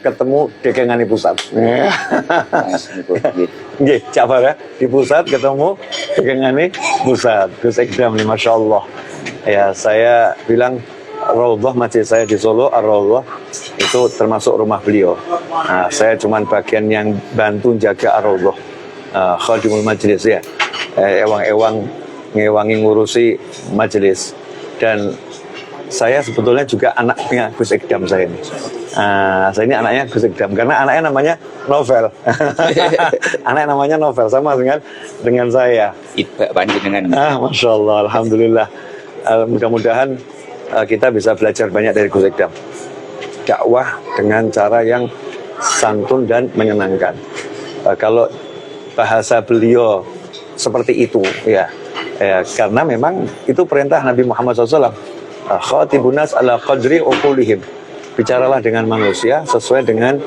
ketemu dekengane pusat. Nggih, Ja'far ya, di pusat ketemu dekengane pusat. Gus Ekdam nih, Masya Allah. Ya, saya bilang Raudhah masjid saya di Solo, Ar-Raudhah itu termasuk rumah beliau. Nah, saya cuman bagian yang bantu jaga Ar-Raudhah, khadimul majlis ya, ewang-ewang ngewangi ngurusi majelis. Dan saya sebetulnya juga anaknya Gus Ekdam saya ini. Saya ini anaknya Gus Ekdam karena anaknya namanya Novel. Anaknya namanya Novel sama dengan saya. Iba panjenengan. Masya Allah, alhamdulillah. Mudah-mudahan kita bisa belajar banyak dari Gus Ekdam. Dakwah dengan cara yang santun dan menyenangkan. Kalau bahasa beliau seperti itu, ya, karena memang itu perintah Nabi Muhammad SAW. Khatibunas ala qadri uqulihim. Bicaralah dengan manusia sesuai dengan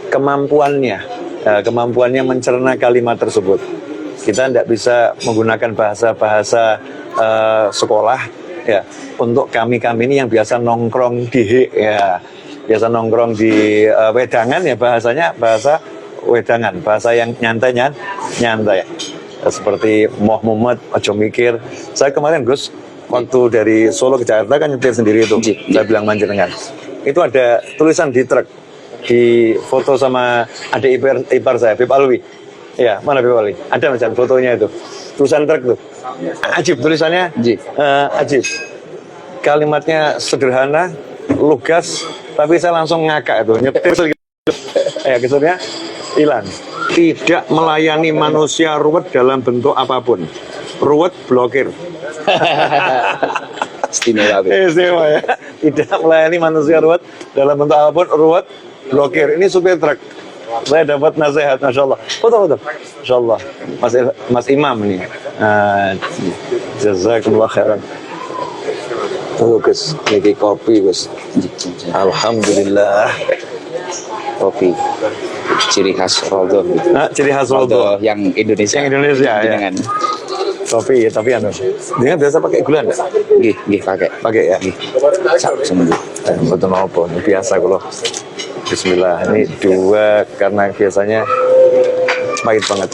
kemampuannya, kemampuannya mencerna kalimat tersebut. Kita tidak bisa menggunakan bahasa-bahasa sekolah, ya, untuk kami ini yang biasa nongkrong di, ya, biasa nongkrong di wedangan, ya, bahasanya bahasa wedangan, bahasa yang nyantai. Seperti Moh Muhammad, ojo mikir. Saya kemarin Gus, waktu dari Solo ke Jakarta kan nyetir sendiri itu. Saya bilang manjenengan, itu ada tulisan di truk, di foto sama adik ipar saya, Bib Alwi. Ya, mana Bib Alwi? Ada macam fotonya itu. Tulisan truk tuh. Ajib tulisannya. Ajib. Kalimatnya sederhana, lugas, tapi saya langsung ngakak itu. Nyetir gitu. Ya, kesannya hilang. Tidak melayani manusia ruwet dalam bentuk apapun. Ruwet blokir. Istimewa. Istimewa ya. Tidak melayani manusia ruwet dalam bentuk apapun. Ruwet blokir. Ini supir truk. Saya dapat nasihat, Masya Allah. Foto. Masya Allah. Mas Imam ini. Jazakumullah khairan. Tunggu Gus, ini kopi Gus. Alhamdulillah. Kopi. Ciri khas Raudhah. Ciri khas Raudhah yang Indonesia. Yang Indonesia ya. Dengan kopi, tapi dia biasa pakai gula enggak? Nggih, pakai ya. Nggih. Sembuh. Betul apa? Biasa kalau Bismillah. Ini dua karena biasanya pahit banget.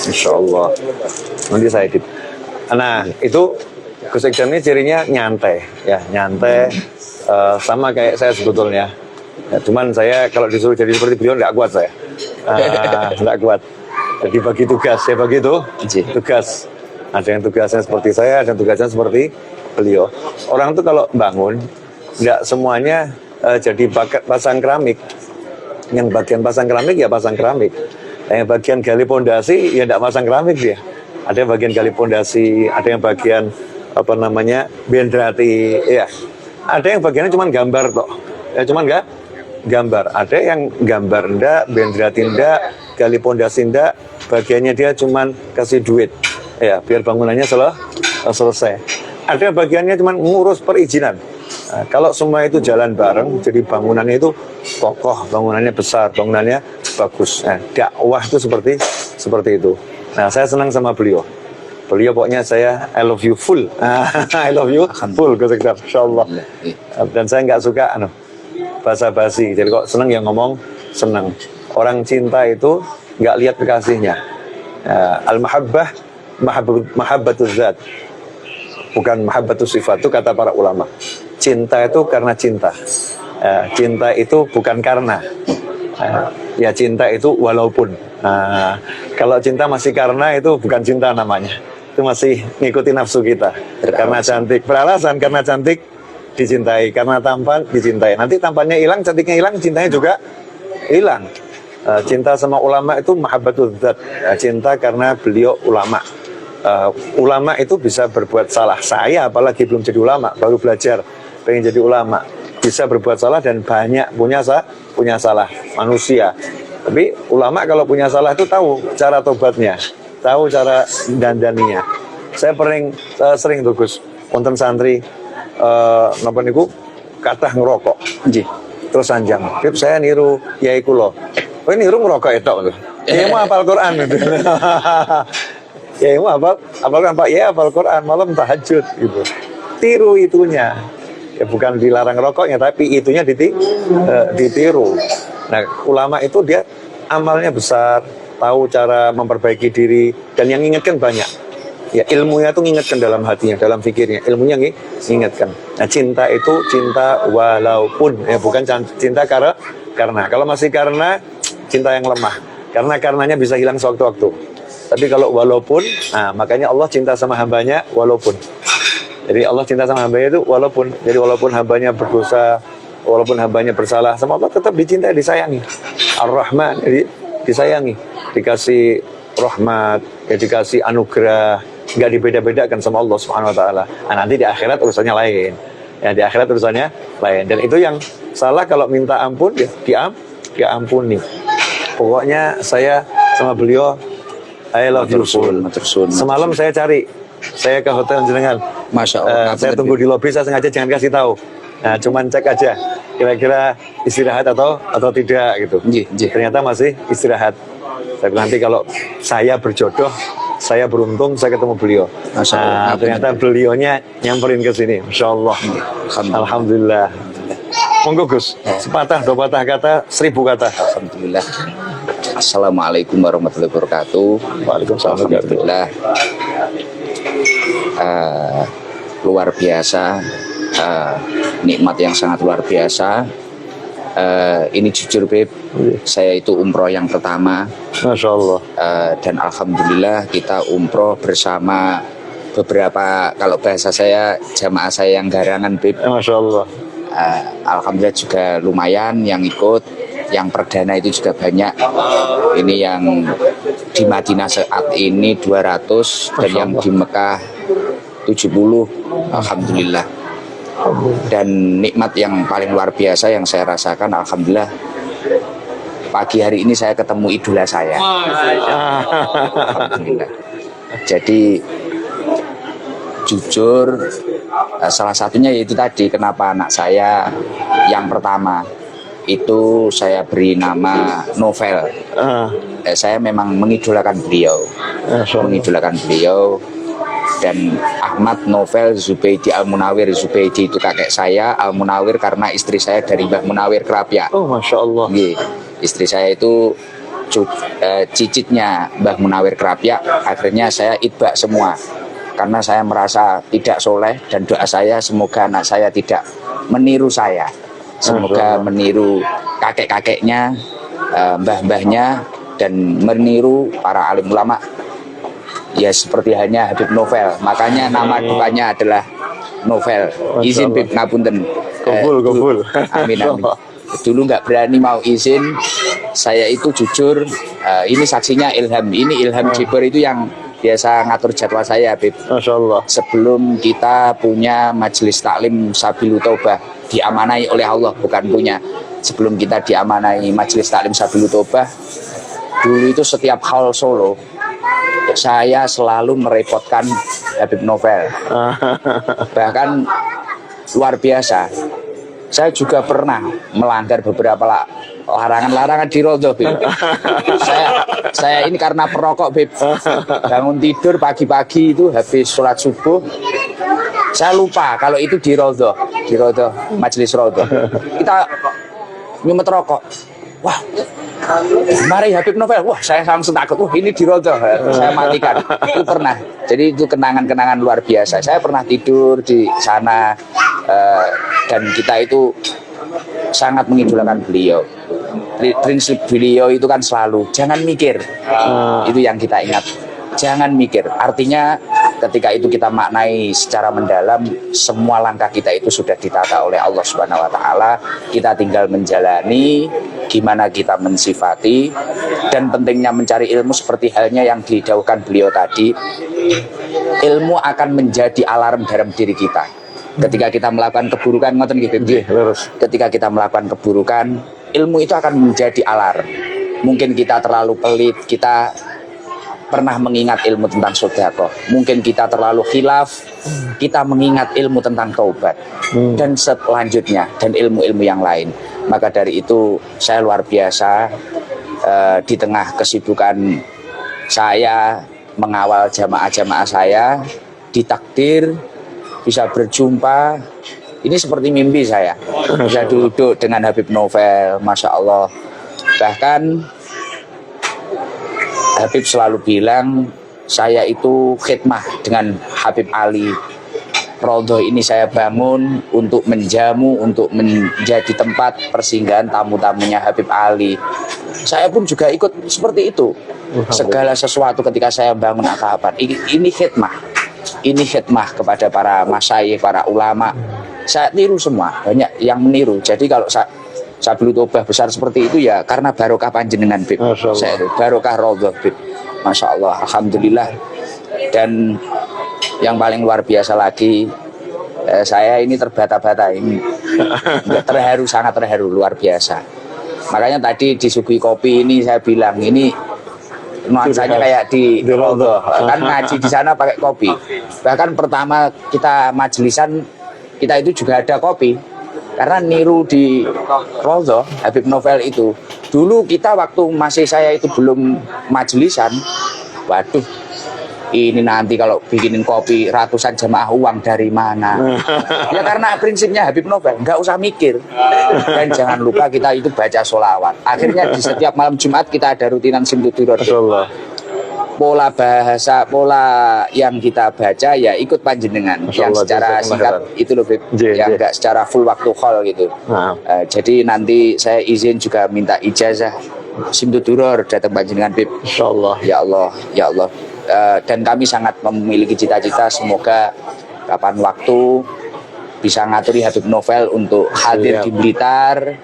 Insya Allah. Nanti saya edit. Nah, itu Gus Ekdam ini cirinya nyantai, ya, nyantai, sama kayak saya sebetulnya. Ya, cuman saya kalau disuruh jadi seperti beliau nggak kuat saya, nggak kuat. Jadi bagi tugas, saya bagi itu tugas. Ada yang tugasnya seperti saya, ada yang tugasnya seperti beliau. Orang tuh kalau bangun, nggak semuanya jadi pasang keramik. Yang bagian pasang keramik ya pasang keramik. Yang bagian gali pondasi ya nggak pasang keramik dia. Ada yang bagian gali pondasi, ada yang bagian benderati, ya. Ada yang bagiannya cuma gambar toh, ya cuman nggak gambar. Ada yang gambar ndak, benderati ndak, gali pondasi ndak, bagiannya dia cuma kasih duit, ya biar bangunannya selesai. Ada bagiannya cuma ngurus perizinan. Nah, kalau semua itu jalan bareng, jadi bangunannya itu kokoh, bangunannya besar, bangunannya bagus. Nah, dakwah itu seperti itu. Nah, saya senang sama beliau. Beliau pokoknya saya I love you full. I love you full, Gus Ekdam, insyaallah. Dan saya nggak suka basa-basi. Jadi kok senang yang ngomong senang. Orang cinta itu nggak lihat kekasihnya. Al-mahabbah mahabbatuz zat. Bukan mahabbatus sifat, itu kata para ulama. Cinta itu karena cinta. Cinta itu bukan karena. Ya cinta itu walaupun. Kalau cinta masih karena, itu bukan cinta namanya. Itu masih ngikuti nafsu kita. Karena cantik, beralasan karena cantik dicintai, karena tampan dicintai. Nanti tampannya hilang, cantiknya hilang, cintanya juga hilang. Cinta sama ulama itu mahabbatul dzat. Cinta karena beliau ulama. Ulama itu bisa berbuat salah. Saya apalagi belum jadi ulama, baru belajar, pengen jadi ulama. Bisa berbuat salah dan banyak punya salah manusia. Tapi ulama kalau punya salah itu tahu cara tobatnya, tahu cara dandaninya. Saya sering tuh Gus, wonten santri napa niku kathah ngerokok. Nggih. Terus sanjang. Bib saya niru yai kula. Oh niru ngerokok etok lho. Ya mau hafal Quran gitu. Ya mau hafal Quran Pak, ya hafal Quran malam tahajud gitu. Tiru itunya. Ya bukan dilarang rokoknya, tapi itunya ditiru. Nah, ulama itu dia amalnya besar, tahu cara memperbaiki diri, dan yang ingatkan banyak. Ya, ilmunya itu ngingetkan dalam hatinya, dalam pikirnya, ilmunya ngingetkan. Nah, cinta itu cinta walaupun, ya bukan cinta karena. Kalau masih karena, cinta yang lemah. Karenanya bisa hilang sewaktu-waktu. Tapi kalau walaupun, nah makanya Allah cinta sama hambanya walaupun. Jadi Allah cinta sama hambanya itu walaupun. Jadi walaupun hambanya berdosa, walaupun hambanya bersalah, sama Allah tetap dicintai, disayangi. Ar-Rahman, jadi disayangi, dikasih rahmat, ya dikasih anugerah, nggak dibeda-bedakan sama Allah Subhanahu Wa Taala. Nah, nanti di akhirat urusannya lain. Ya, di akhirat urusannya lain. Dan itu yang salah kalau minta ampun, ya diampuni. Pokoknya saya sama beliau, I love you full. Semalam saya cari, saya ke hotel jenengan. Masya Allah. Saya tunggu di lobi, saya sengaja jangan kasih tahu. Nah, cuman cek aja, kira-kira istirahat atau tidak gitu. Ternyata masih istirahat. Saya bilang, nanti kalau saya berjodoh, saya beruntung, saya ketemu beliau. Nah, ternyata beliaunya nyamperin ke sini. Masya Allah. Alhamdulillah. Monggo Gus, sepatah, dua patah kata, 1000 kata. Alhamdulillah. Assalamualaikum warahmatullahi wabarakatuh. Waalaikumsalam. Alhamdulillah. Luar biasa, nikmat yang sangat luar biasa. Ini jujur Beb, saya itu umroh yang pertama. Masya Allah. Dan alhamdulillah kita umroh bersama beberapa, kalau bahasa saya, jamaah saya yang garangan Beb. Masya Allah. Alhamdulillah juga lumayan yang ikut. Yang perdana itu juga banyak. Ini yang di Madinah saat ini 200 dan yang di Mekah 70. Alhamdulillah. Dan nikmat yang paling luar biasa yang saya rasakan, alhamdulillah, pagi hari ini saya ketemu idola saya. Alhamdulillah. Jadi jujur, salah satunya yaitu tadi kenapa anak saya yang pertama itu saya beri nama Novel. Saya memang mengidolakan beliau, dan Ahmad Novel Zubaidi Al-Munawir. Zubaidi itu kakek saya, Al-Munawir karena istri saya dari Mbah Munawir Kerapia. Oh, Masya Allah. Istri saya itu cicitnya Mbah Munawir Kerapia. Akhirnya saya itbak semua karena saya merasa tidak soleh, dan doa saya semoga anak saya tidak meniru saya. Semoga meniru kakek-kakeknya, mbah-mbahnya, dan meniru para alim ulama. Ya seperti hanya Habib Novel. Makanya nama depannya adalah Novel. Izin Bib ngapunten. Kabul. Amin. Dulu nggak berani mau izin. Saya itu jujur, ini saksinya Ilham. Ini Ilham Jiber itu yang biasa ngatur jadwal saya, Bib. Masya Allah. Sebelum kita punya majelis taklim Sabilu Taubah, diamanai oleh Allah, bukan punya. Sebelum kita diamanai majelis taklim Sabilu Taubah, dulu itu setiap haul Solo, saya selalu merepotkan Habib Novel. Bahkan luar biasa, saya juga pernah melanggar beberapa larangan di Rodo, Bib. Saya ini karena perokok, Bib. Bangun tidur pagi-pagi itu habis sholat subuh, saya lupa kalau itu di Rodo, majelis Rodo. Kita nyumet rokok. Wah, mari Habib Novel. Wah, saya langsung takut. Wah, ini di Rodo. Saya matikan. Itu pernah. Jadi itu kenangan-kenangan luar biasa. Saya pernah tidur di sana, dan kita itu sangat mengidolakan beliau. Prinsip beliau itu kan selalu jangan mikir. Itu yang kita ingat. Jangan mikir. Artinya ketika itu kita maknai secara mendalam, semua langkah kita itu sudah ditata oleh Allah Subhanahu wa taala. Kita tinggal menjalani, gimana kita mensifati, dan pentingnya mencari ilmu seperti halnya yang didahulukan beliau tadi. Ilmu akan menjadi alarm dalam diri kita. Ketika kita melakukan keburukan, ngoten gitu. Ketika kita melakukan keburukan, ilmu itu akan menjadi alarm. Mungkin kita terlalu pelit, kita pernah mengingat ilmu tentang sedekah. Mungkin kita terlalu khilaf, kita mengingat ilmu tentang taubat, dan selanjutnya, dan ilmu-ilmu yang lain. Maka dari itu saya luar biasa, di tengah kesibukan saya mengawal jamaah-jamaah saya, ditakdir bisa berjumpa Ini seperti mimpi saya. Bisa duduk dengan Habib Novel, Masya Allah. Bahkan Habib selalu bilang, saya itu khidmah dengan Habib Ali. Raudhah ini saya bangun untuk menjamu, untuk menjadi tempat persinggahan tamu-tamunya Habib Ali. Saya pun juga ikut seperti itu. Segala sesuatu ketika saya bangun apa-apa, ini khidmah. Ini khidmah kepada para masyayikh, para ulama. Saya tiru semua, banyak yang meniru. Jadi kalau Sabilul Taubah besar seperti itu ya karena barokah panjenengan, Bib. Saya itu barokah Raudhah, Bib. Masya Allah, alhamdulillah. Dan yang paling luar biasa lagi, saya ini terbata-bata ini, terharu, sangat terharu, luar biasa. Makanya tadi disuguhi kopi ini saya bilang ini nuansanya kayak di Raudhah, kan ngaji di sana pakai kopi. Bahkan pertama kita majelisan kita itu juga ada kopi, karena niru di Raudhah Habib Novel itu. Dulu kita waktu masih saya itu belum majelisan, waduh, ini nanti kalau bikinin kopi ratusan jamaah uang dari mana? Ya karena prinsipnya Habib Novel, nggak usah mikir. Dan jangan lupa kita itu baca sholawat. Akhirnya di setiap malam Jumat kita ada rutinan Simtudurar. Pola bahasa, pola yang kita baca ya ikut panjenengan. Yang secara singkat itu loh, Bib. Yang nggak secara full waktu khol gitu. Jadi nanti saya izin juga minta ijazah Simtudurar datang panjenengan, Bib. Insyaallah. Ya Allah, ya Allah. Dan kami sangat memiliki cita-cita semoga kapan waktu bisa ngaturi Habib Novel untuk hadir di Blitar,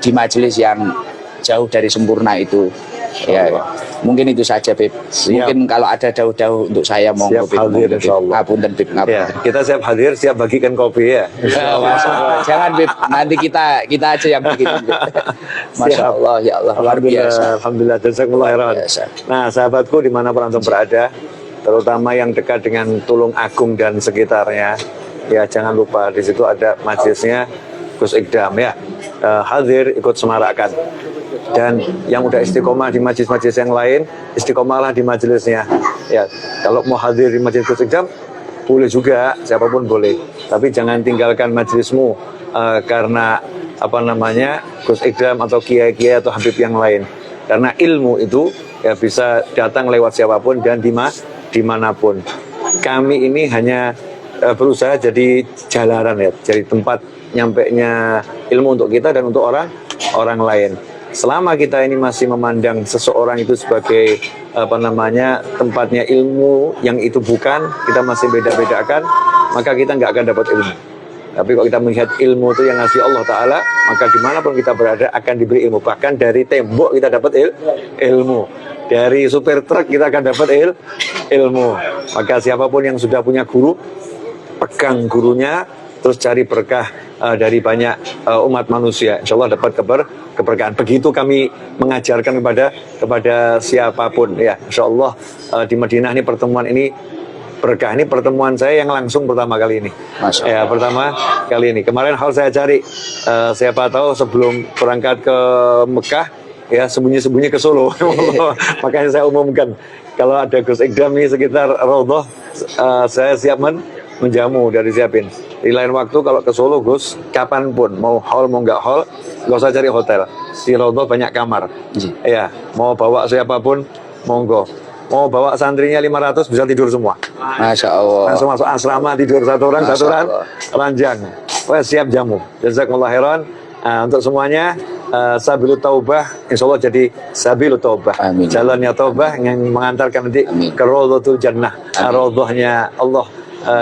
di majelis yang jauh dari sempurna itu. Ya, mungkin itu saja, Bib. Mungkin kalau ada jauh-jauh untuk saya mau siap hadir, insyaallah. Ngapunten, Bib. Ya, kita siap hadir, siap bagikan kopi ya. Jangan, Bib. Nanti kita aja yang bikin. Masya Allah, ya Allah, luar biasa. Alhamdulillah, jazakumullah khairan. Nah, sahabatku dimanapun antum berada, terutama yang dekat dengan Tulung Agung dan sekitarnya, ya jangan lupa di situ ada majelisnya Gus Ikdam ya. Hadir, ikut semarakkan. Dan yang udah istiqomah di majelis-majelis yang lain, istiqomahlah di majelisnya. Ya, kalau mau hadir di majelis Gus Ikdam, boleh juga, siapapun boleh. Tapi jangan tinggalkan majelismu karena apa namanya Gus Ikdam atau kiai-kiai atau habib yang lain. Karena ilmu itu ya bisa datang lewat siapapun dan dimanapun. Kami ini hanya berusaha jadi jalanan ya, jadi tempat nyampainya ilmu untuk kita dan untuk orang lain. Selama kita ini masih memandang seseorang itu sebagai apa namanya tempatnya ilmu yang itu bukan, kita masih beda-bedakan, maka kita nggak akan dapat ilmu. Tapi kalau kita melihat ilmu itu yang ngasih Allah Ta'ala, maka dimanapun kita berada akan diberi ilmu. Bahkan dari tembok kita dapat ilmu. Dari supir truk kita akan dapat ilmu. Maka siapapun yang sudah punya guru, pegang gurunya, terus cari berkah dari banyak umat manusia. Insya Allah dapat keberkahan. Begitu kami mengajarkan kepada siapapun. Ya, Insya Allah di Madinah ini pertemuan ini berkah. Ini pertemuan saya yang langsung pertama kali ini. Ya, pertama kali ini. Kemarin hal saya cari, siapa tahu sebelum berangkat ke Mekah, ya sembunyi-sembunyi ke Solo. Makanya saya umumkan, kalau ada Gus Ikdam ini sekitar Raudhah, saya siap menjamu dari siapin. Di lain waktu kalau ke Solo, Gus, kapanpun, mau hall mau nggak hall, nggak usah cari hotel. Di Raudhah banyak kamar. Ya, mau bawa siapapun, monggo. Mau bawa santrinya 500 bisa tidur semua. Masya Allah. Langsung masuk asrama tidur satu orang ranjang. Wah, siap jamu. Jazakumullah khairan. Untuk semuanya Sabilul Taubah insya Allah jadi Sabilul Taubah. Amin. Jalannya Taubah yang mengantarkan nanti ke Raudhatul Jannah. Raudhahnya Allah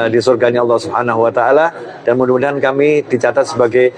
di surganya Allah Subhanahu wa taala, dan mudah-mudahan kami dicatat sebagai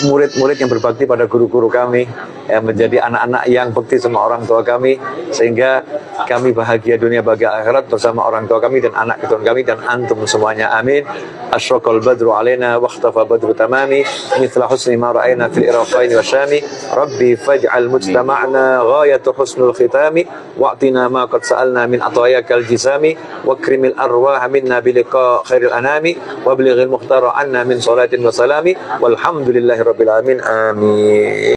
murid-murid yang berbakti pada guru-guru kami, yang menjadi anak-anak yang bekti sama orang tua kami, sehingga kami bahagia dunia bahagia akhirat bersama orang tua kami dan anak keturunan kami dan antum semuanya, amin. Asyraqal badru alaina wa ikhtafa badru tamami mithla husni ma ra'ayna fil iraqain wa syami rabbi faj'al mujtama'na ghayatu husnul khitami wa'tina ma qad sa'alna min atayakal jisami wa krimil arwah minna biliqa khairil anami wa bilighil muhtara anna min salatin wa salami walhamdulillahi rabbil alamin, amin.